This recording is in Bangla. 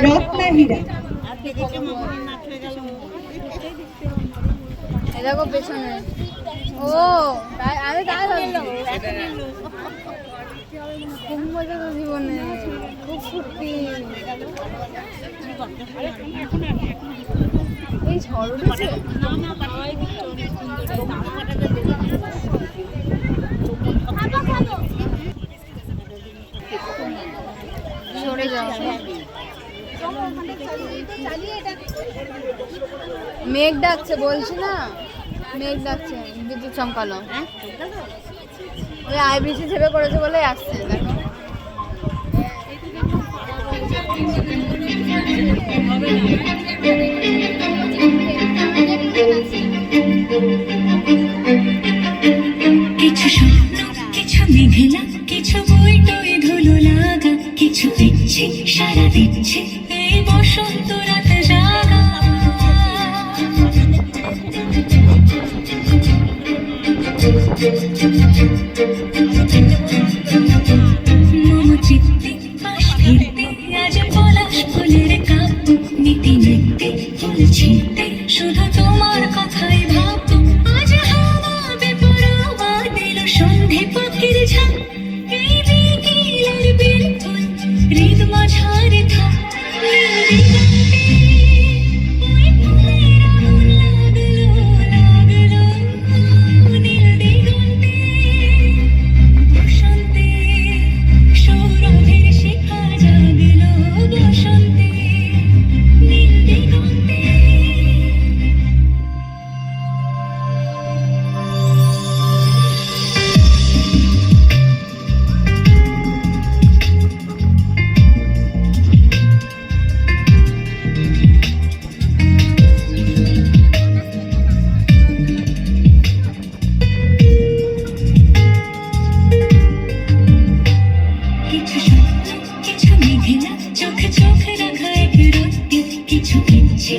রত্নাহীরা। দেখো পেছনে, ও আমি তাই ভাবলাম খুব মজা তো জীবনে, খুব ফুর্তি। এই ঝড় উঠেছে, সরে যাও। মেঘ ডাকছে বলছি না, মেঘ ডাকছে, বিদ্যুৎ চমকালো। ওই আইবিসি ছেপে করেছে বলে আসছে। দেখো কিছু স্বপ্ন, কিছু মেঘলা, কিছু বই টই ধুলো লাগা, কিছু দিচ্ছে সারা দিচ্ছে এই বসন্ত রাতে জাগা। মম চিত্তে পাশ ফিরতে আজ পলাশ ফুলের কাব্য, নীতি নিত্যে ফুল ছিঁড়তে শুধু তোমার কথাই ভাবতো। আজ হাওয়া বেপরোয়া দিল সন্ধে পাখির ঝাঁক, এই বিকেলের বিলকুল হৃদ মাঝারে থাক। ওই ফুলের আগুন লাগলো লাগলো নীল দিগন্তে, বসন্তে সৌরভের শিখা জাগলো, বসন্তে নীল দিগন্তে। কিছু স্বপ্ন, কিছু মেঘলা, চোখে চোখে রাখা এক রোদ, কিছু ইচ্ছে